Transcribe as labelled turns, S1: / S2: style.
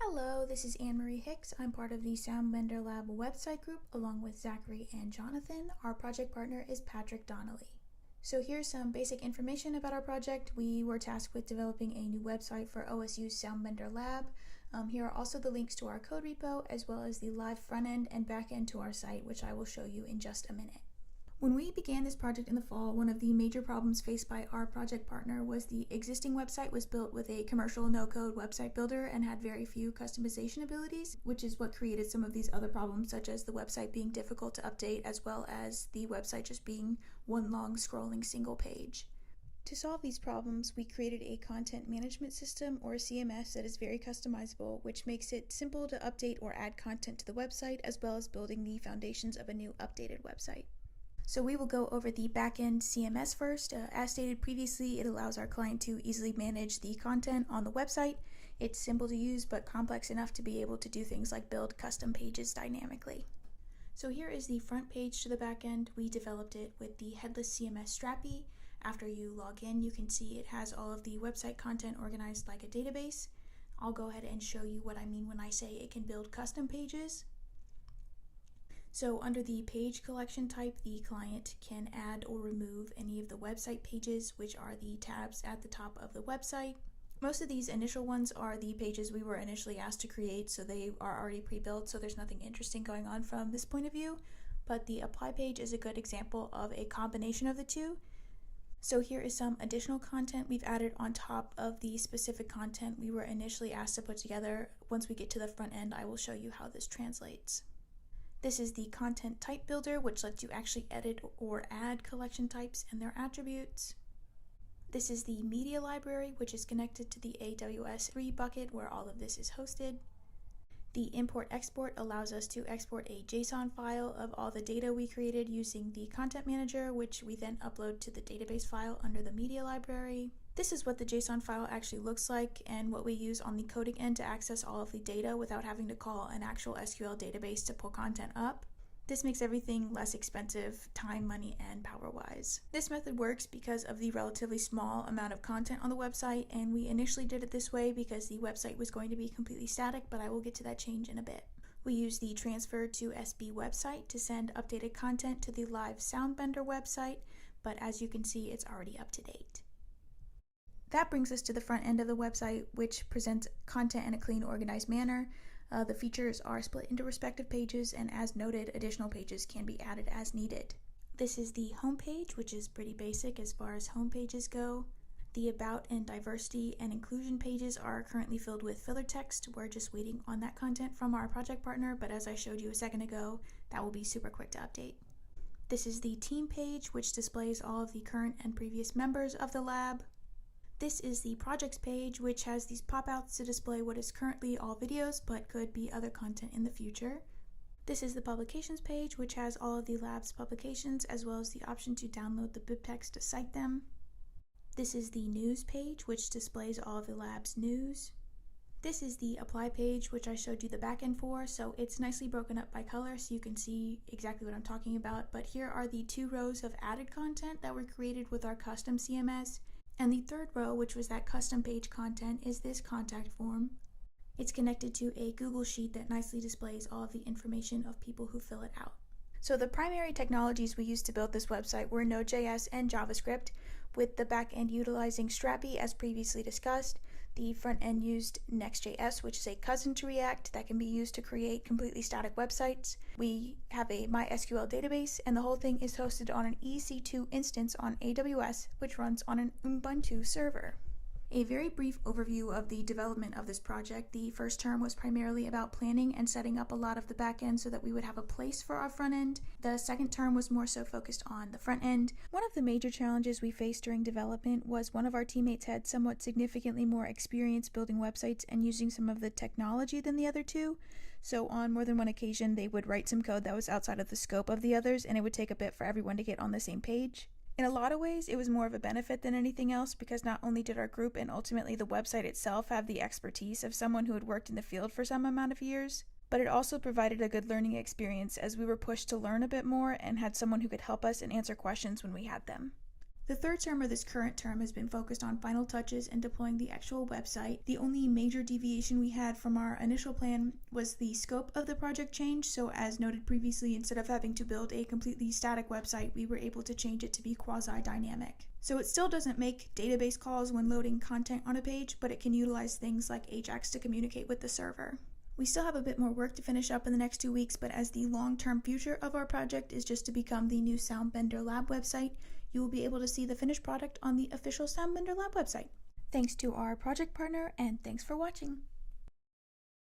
S1: Hello, this is Anne-Marie Hicks. I'm part of the SoundBendor Lab website group along with Zachary and Jonathan. Our project partner is Patrick Donnelly. So here's some basic information about our project. We were tasked with developing a new website for OSU's SoundBendor Lab. Here are also the links to our code repo as well as the live front end and back end to our site, which I will show you in just a minute. When we began this project in the fall, one of the major problems faced by our project partner was the existing website was built with a commercial no-code website builder and had very few customization abilities, which is what created some of these other problems, such as the website being difficult to update as well as the website just being one long scrolling single page. To solve these problems, we created a content management system or CMS that is very customizable, which makes it simple to update or add content to the website as well as building the foundations of a new updated website. So we will go over the backend CMS first. As stated previously, it allows our client to easily manage the content on the website. It's simple to use but complex enough to be able to do things like build custom pages dynamically. So here is the front page to the backend. We developed it with the headless CMS Strappy. After you log in, you can see it has all of the website content organized like a database. I'll go ahead and show you what I mean when I say it can build custom pages. So under the page collection type, the client can add or remove any of the website pages, which are the tabs at the top of the website. Most of these initial ones are the pages we were initially asked to create, so they are already pre-built, so there's nothing interesting going on from this point of view. But the apply page is a good example of a combination of the two. So here is some additional content we've added on top of the specific content we were initially asked to put together. Once we get to the front end, I will show you how this translates. This is the content type builder, which lets you actually edit or add collection types and their attributes. This is the media library, which is connected to the AWS 3 bucket where all of this is hosted. The import-export allows us to export a JSON file of all the data we created using the content manager, which we then upload to the database file under the media library. This is what the JSON file actually looks like and what we use on the coding end to access all of the data without having to call an actual SQL database to pull content up. This makes everything less expensive, time, money, and power-wise. This method works because of the relatively small amount of content on the website, and we initially did it this way because the website was going to be completely static, but I will get to that change in a bit. We use the transfer to SB website to send updated content to the live SoundBendor website, but as you can see, it's already up to date. That brings us to the front end of the website, which presents content in a clean, organized manner. The features are split into respective pages, and as noted, additional pages can be added as needed. This is the home page, which is pretty basic as far as home pages go. The about and diversity and inclusion pages are currently filled with filler text. We're just waiting on that content from our project partner, but as I showed you a second ago, that will be super quick to update. This is the team page, which displays all of the current and previous members of the lab. This is the projects page, which has these pop-outs to display what is currently all videos, but could be other content in the future. This is the publications page, which has all of the lab's publications, as well as the option to download the bibtext to cite them. This is the news page, which displays all of the lab's news. This is the apply page, which I showed you the backend for, so it's nicely broken up by color so you can see exactly what I'm talking about. But here are the 2 rows of added content that were created with our custom CMS. And the third row, which was that custom page content, is this contact form. It's connected to a Google Sheet that nicely displays all of the information of people who fill it out. So the primary technologies we used to build this website were Node.js and JavaScript, with the back end utilizing Strappy as previously discussed. The front end used Next.js, which is a cousin to React that can be used to create completely static websites. We have a MySQL database, and the whole thing is hosted on an EC2 instance on AWS, which runs on an Ubuntu server. A very brief overview of the development of this project. The first term was primarily about planning and setting up a lot of the back end so that we would have a place for our front end. The second term was more so focused on the front end. One of the major challenges we faced during development was one of our teammates had somewhat significantly more experience building websites and using some of the technology than the other two. So on more than one occasion, they would write some code that was outside of the scope of the others, and it would take a bit for everyone to get on the same page. In a lot of ways, it was more of a benefit than anything else because not only did our group and ultimately the website itself have the expertise of someone who had worked in the field for some amount of years, but it also provided a good learning experience as we were pushed to learn a bit more and had someone who could help us and answer questions when we had them. The third term of this current term has been focused on final touches and deploying the actual website. The only major deviation we had from our initial plan was the scope of the project change, so as noted previously, instead of having to build a completely static website, we were able to change it to be quasi-dynamic. So it still doesn't make database calls when loading content on a page, but it can utilize things like Ajax to communicate with the server. We still have a bit more work to finish up in the next 2 weeks, but as the long-term future of our project is just to become the new SoundBendor Lab website, you will be able to see the finished product on the official SoundBendor Lab website. Thanks to our project partner, and thanks for watching.